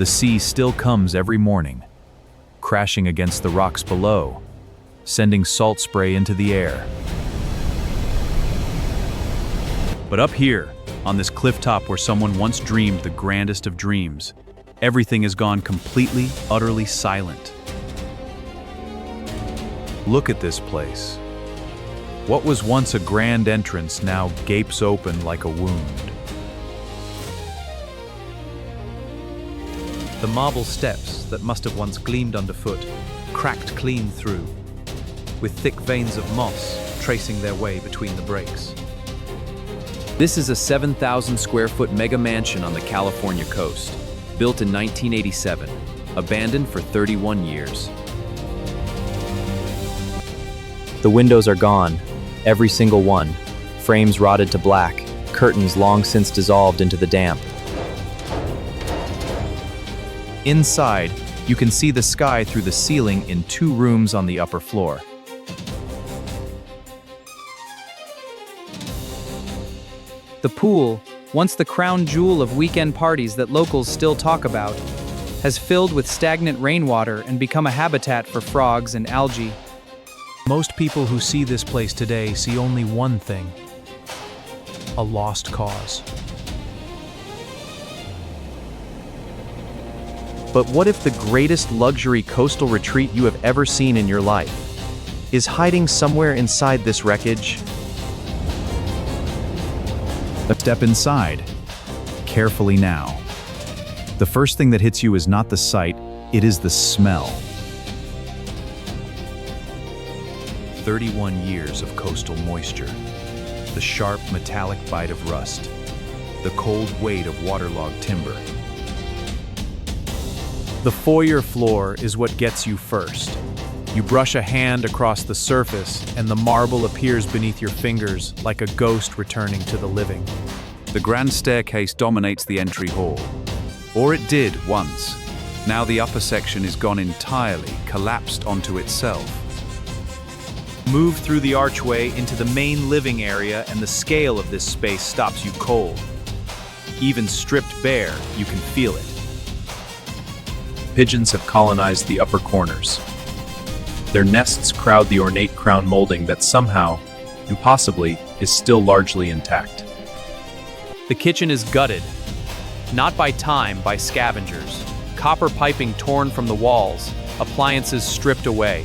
The sea still comes every morning, crashing against the rocks below, sending salt spray into the air. But up here, on this clifftop where someone once dreamed the grandest of dreams, everything has gone completely, utterly silent. Look at this place. What was once a grand entrance now gapes open like a wound. The marble steps that must have once gleamed underfoot, cracked clean through, with thick veins of moss tracing their way between the breaks. This is a 7,000 square foot mega mansion on the California coast, built in 1987, abandoned for 31 years. The windows are gone, every single one, frames rotted to black, curtains long since dissolved into the damp. Inside, you can see the sky through the ceiling in 2 rooms on the upper floor. The pool, once the crown jewel of weekend parties that locals still talk about, has filled with stagnant rainwater and become a habitat for frogs and algae. Most people who see this place today see only one thing: a lost cause. But what if the greatest luxury coastal retreat you have ever seen in your life is hiding somewhere inside this wreckage? Step inside, carefully now. The first thing that hits you is not the sight, it is the smell. 31 years of coastal moisture, the sharp metallic bite of rust, the cold weight of waterlogged timber. The foyer floor is what gets you first. You brush a hand across the surface, and the marble appears beneath your fingers like a ghost returning to the living. The grand staircase dominates the entry hall. Or it did once. Now the upper section is gone entirely, collapsed onto itself. Move through the archway into the main living area, and the scale of this space stops you cold. Even stripped bare, you can feel it. Pigeons have colonized the upper corners. Their nests crowd the ornate crown molding that somehow, impossibly, is still largely intact. The kitchen is gutted, not by time, by scavengers. Copper piping torn from the walls, appliances stripped away.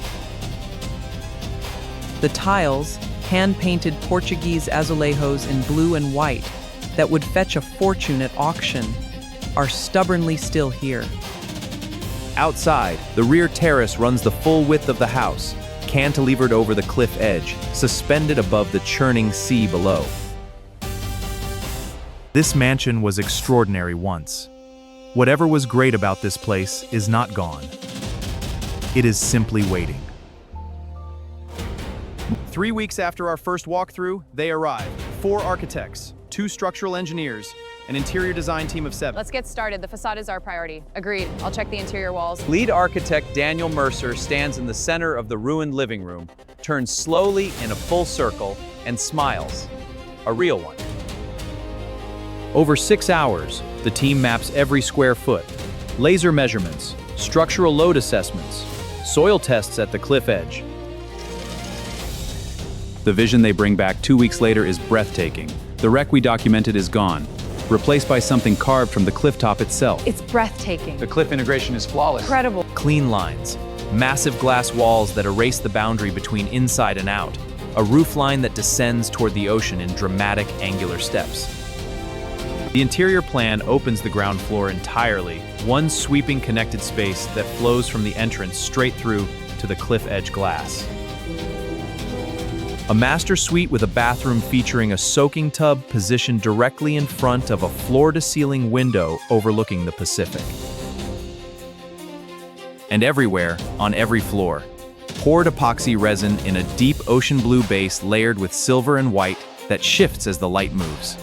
The tiles, hand-painted Portuguese azulejos in blue and white that would fetch a fortune at auction, are stubbornly still here. Outside, the rear terrace runs the full width of the house, cantilevered over the cliff edge, suspended above the churning sea below. This mansion was extraordinary once. Whatever was great about this place is not gone. It is simply waiting. 3 weeks after our first walkthrough, they arrived. 4 architects, 2 structural engineers, an interior design team of 7. Let's get started. The facade is our priority. Agreed. I'll check the interior walls. Lead architect Daniel Mercer stands in the center of the ruined living room, turns slowly in a full circle, and smiles. A real one. Over 6 hours, the team maps every square foot, laser measurements, structural load assessments, soil tests at the cliff edge. The vision they bring back 2 weeks later is breathtaking. The wreck we documented is gone, replaced by something carved from the clifftop itself. It's breathtaking. The cliff integration is flawless. Incredible. Clean lines, massive glass walls that erase the boundary between inside and out, a roofline that descends toward the ocean in dramatic angular steps. The interior plan opens the ground floor entirely, one sweeping connected space that flows from the entrance straight through to the cliff edge glass. A master suite with a bathroom featuring a soaking tub positioned directly in front of a floor-to-ceiling window overlooking the Pacific. And everywhere, on every floor, poured epoxy resin in a deep ocean blue base layered with silver and white that shifts as the light moves.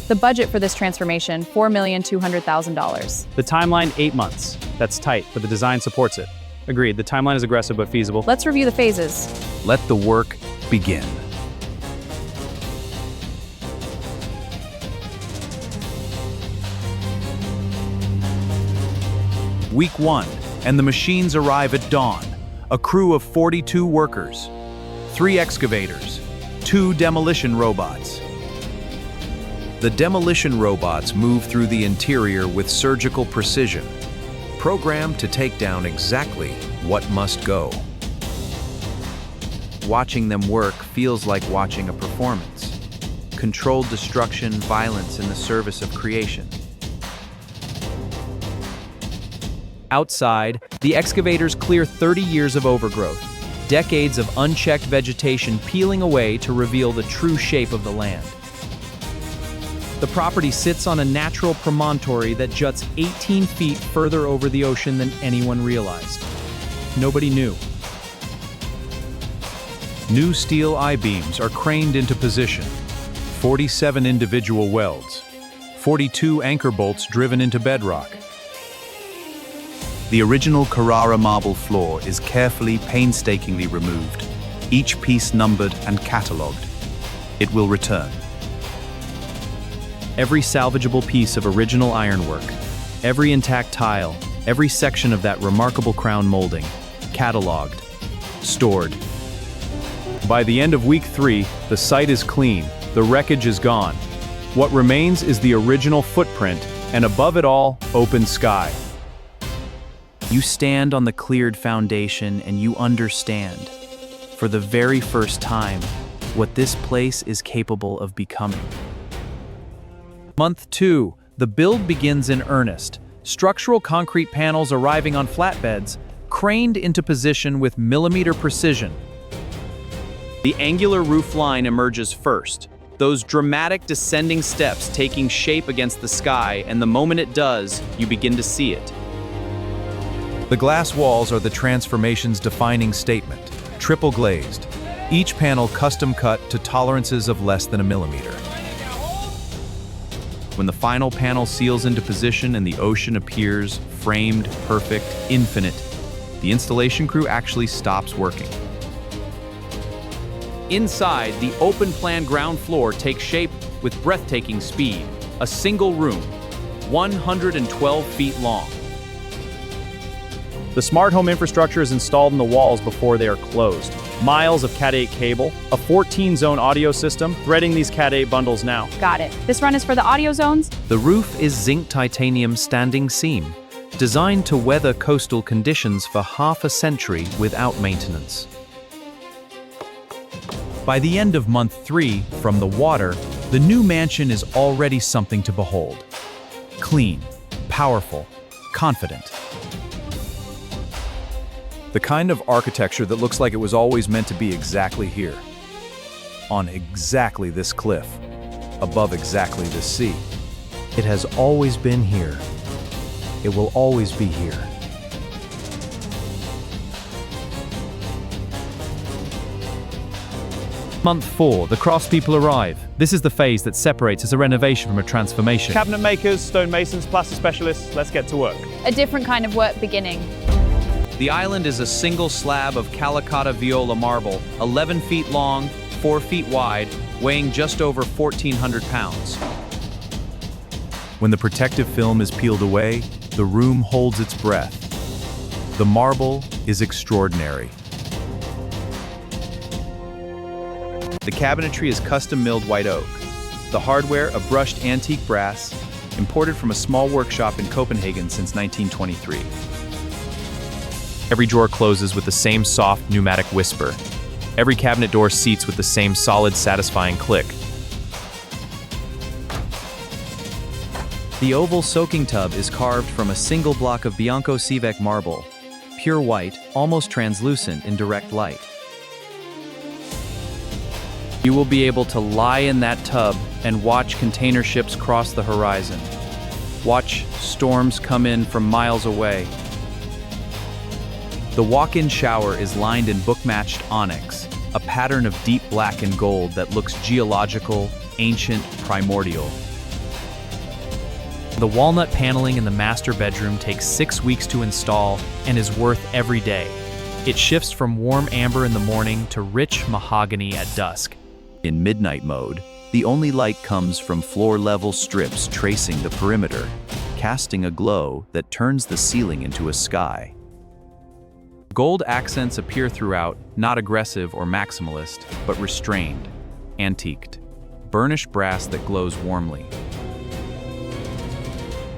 The budget for this transformation, $4,200,000. The timeline, 8 months. That's tight, but the design supports it. Agreed, the timeline is aggressive but feasible. Let's review the phases. Let the work begin. Week 1, and the machines arrive at dawn. A crew of 42 workers, 3 excavators, 2 demolition robots. The demolition robots move through the interior with surgical precision, programmed to take down exactly what must go. Watching them work feels like watching a performance. Controlled destruction, violence in the service of creation. Outside, the excavators clear 30 years of overgrowth, decades of unchecked vegetation peeling away to reveal the true shape of the land. The property sits on a natural promontory that juts 18 feet further over the ocean than anyone realized. Nobody knew. New steel I-beams are craned into position. 47 individual welds. 42 anchor bolts driven into bedrock. The original Carrara marble floor is carefully, painstakingly removed, each piece numbered and catalogued. It will return. Every salvageable piece of original ironwork, every intact tile, every section of that remarkable crown molding, catalogued, stored. By the end of week 3, the site is clean, the wreckage is gone. What remains is the original footprint, and above it all, open sky. You stand on the cleared foundation and you understand, for the very first time, what this place is capable of becoming. Month 2, the build begins in earnest. Structural concrete panels arriving on flatbeds, craned into position with millimeter precision. The angular roof line emerges first, those dramatic descending steps taking shape against the sky, and the moment it does, you begin to see it. The glass walls are the transformation's defining statement, triple glazed, each panel custom cut to tolerances of less than a millimeter. When the final panel seals into position and the ocean appears, framed, perfect, infinite, the installation crew actually stops working. Inside, the open-plan ground floor takes shape with breathtaking speed. A single room, 112 feet long. The smart home infrastructure is installed in the walls before they are closed. Miles of Cat 8 cable, a 14-zone audio system, threading these Cat 8 bundles now. Got it. This run is for the audio zones? The roof is zinc titanium standing seam, designed to weather coastal conditions for half a century without maintenance. By the end of month 3, from the water, the new mansion is already something to behold. Clean, powerful, confident. The kind of architecture that looks like it was always meant to be exactly here. On exactly this cliff, above exactly this sea. It has always been here. It will always be here. Month 4, the craftspeople arrive. This is the phase that separates as a renovation from a transformation. Cabinet makers, stonemasons, plaster specialists, let's get to work. A different kind of work beginning. The island is a single slab of Calicotta viola marble, 11 feet long, 4 feet wide, weighing just over 1,400 pounds. When the protective film is peeled away, the room holds its breath. The marble is extraordinary. The cabinetry is custom milled white oak. The hardware, a brushed antique brass, imported from a small workshop in Copenhagen since 1923. Every drawer closes with the same soft, pneumatic whisper. Every cabinet door seats with the same solid, satisfying click. The oval soaking tub is carved from a single block of Bianco Sivek marble, pure white, almost translucent in direct light. You will be able to lie in that tub and watch container ships cross the horizon. Watch storms come in from miles away. The walk-in shower is lined in book-matched onyx, a pattern of deep black and gold that looks geological, ancient, primordial. The walnut paneling in the master bedroom takes 6 weeks to install and is worth every day. It shifts from warm amber in the morning to rich mahogany at dusk. In midnight mode, the only light comes from floor-level strips tracing the perimeter, casting a glow that turns the ceiling into a sky. Gold accents appear throughout, not aggressive or maximalist, but restrained, antiqued. Burnished brass that glows warmly.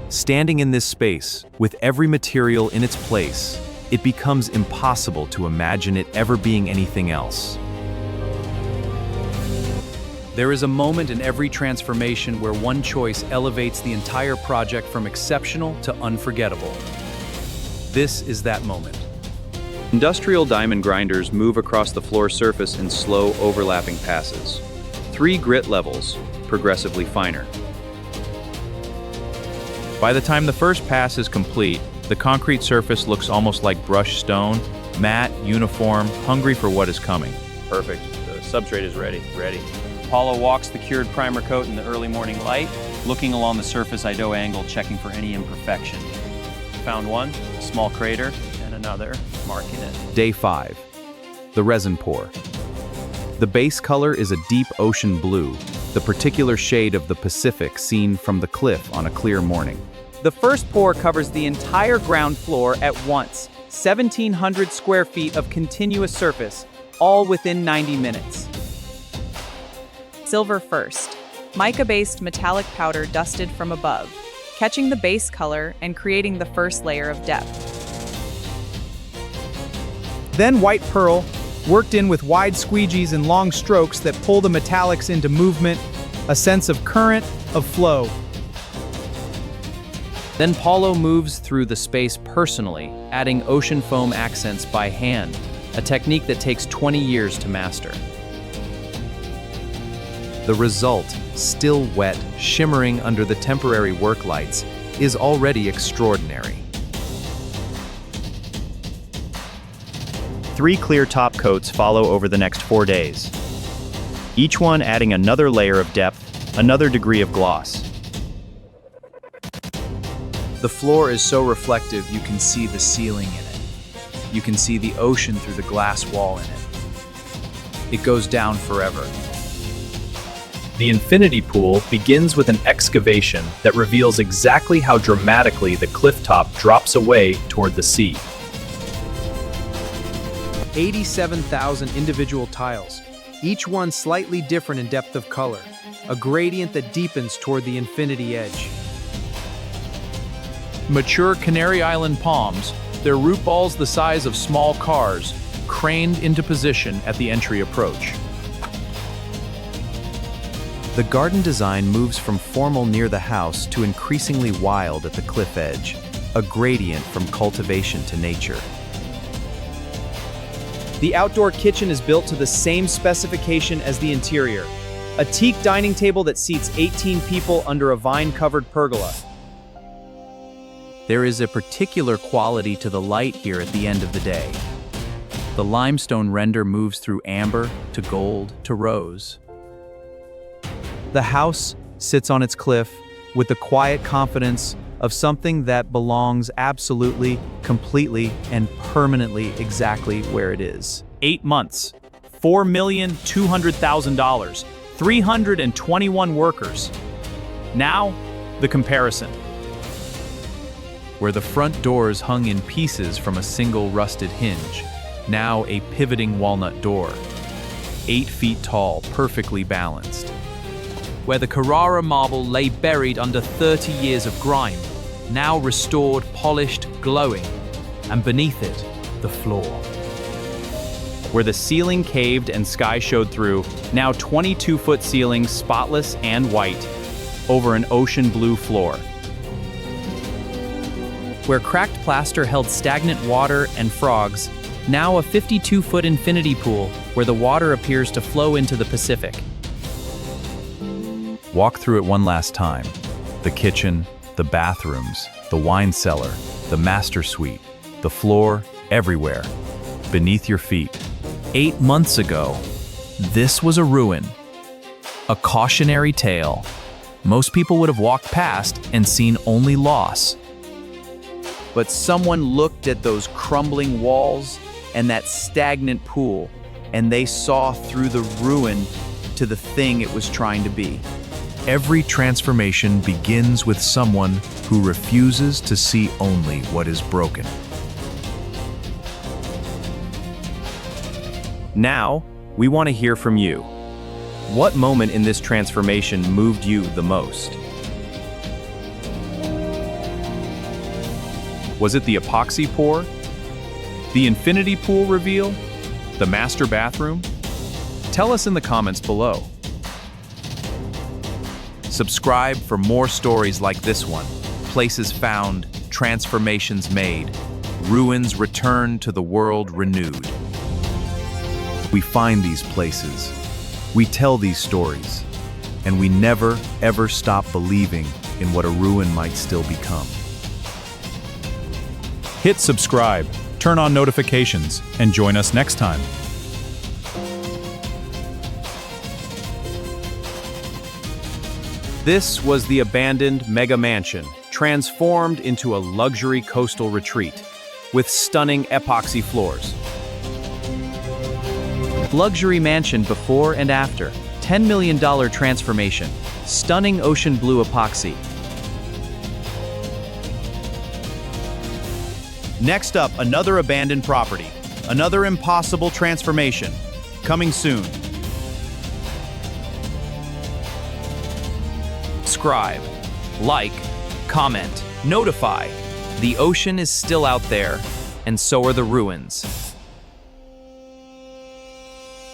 Standing in this space, with every material in its place, it becomes impossible to imagine it ever being anything else. There is a moment in every transformation where one choice elevates the entire project from exceptional to unforgettable. This is that moment. Industrial diamond grinders move across the floor surface in slow, overlapping passes. 3 grit levels, progressively finer. By the time the first pass is complete, the concrete surface looks almost like brushed stone, matte, uniform, hungry for what is coming. Perfect. The substrate is ready. Apollo walks the cured primer coat in the early morning light, looking along the surface Ido angle, checking for any imperfection. Found one, a small crater, and another, marking it. Day 5. The resin pour. The base color is a deep ocean blue, the particular shade of the Pacific seen from the cliff on a clear morning. The first pour covers the entire ground floor at once, 1,700 square feet of continuous surface, all within 90 minutes. Silver first. Mica-based metallic powder dusted from above, catching the base color and creating the first layer of depth. Then white pearl, worked in with wide squeegees and long strokes that pull the metallics into movement, a sense of current, of flow. Then Paulo moves through the space personally, adding ocean foam accents by hand, a technique that takes 20 years to master. The result, still wet, shimmering under the temporary work lights, is already extraordinary. 3 clear top coats follow over the next 4 days, each one adding another layer of depth, another degree of gloss. The floor is so reflective you can see the ceiling in it. You can see the ocean through the glass wall in it. It goes down forever. The infinity pool begins with an excavation that reveals exactly how dramatically the cliff top drops away toward the sea. 87,000 individual tiles, each one slightly different in depth of color, a gradient that deepens toward the infinity edge. Mature Canary Island palms, their root balls the size of small cars, craned into position at the entry approach. The garden design moves from formal near the house to increasingly wild at the cliff edge, a gradient from cultivation to nature. The outdoor kitchen is built to the same specification as the interior, a teak dining table that seats 18 people under a vine-covered pergola. There is a particular quality to the light here at the end of the day. The limestone render moves through amber to gold to rose. The house sits on its cliff with the quiet confidence of something that belongs absolutely, completely, and permanently exactly where it is. 8 months, $4,200,000, 321 workers. Now, the comparison. Where the front doors hung in pieces from a single rusted hinge, now a pivoting walnut door. 8 feet tall, perfectly balanced. Where the Carrara marble lay buried under 30 years of grime, now restored, polished, glowing, and beneath it, the floor. Where the ceiling caved and sky showed through, now 22-foot ceilings, spotless and white, over an ocean blue floor. Where cracked plaster held stagnant water and frogs, now a 52-foot infinity pool where the water appears to flow into the Pacific. Walk through it one last time. The kitchen, the bathrooms, the wine cellar, the master suite, the floor, everywhere, beneath your feet. 8 months ago, this was a ruin, a cautionary tale. Most people would have walked past and seen only loss. But someone looked at those crumbling walls and that stagnant pool, and they saw through the ruin to the thing it was trying to be. Every transformation begins with someone who refuses to see only what is broken. Now, we want to hear from you. What moment in this transformation moved you the most? Was it the epoxy pour? The infinity pool reveal? The master bathroom? Tell us in the comments below. Subscribe for more stories like this one. Places found, transformations made, ruins returned to the world renewed. We find these places, we tell these stories, and we never, ever stop believing in what a ruin might still become. Hit subscribe, turn on notifications, and join us next time. This was the abandoned mega mansion, transformed into a luxury coastal retreat with stunning epoxy floors. Luxury mansion before and after. $10 million transformation. Stunning ocean blue epoxy. Next up, another abandoned property. Another impossible transformation. Coming soon. Subscribe, like, comment, notify. The ocean is still out there, and so are the ruins.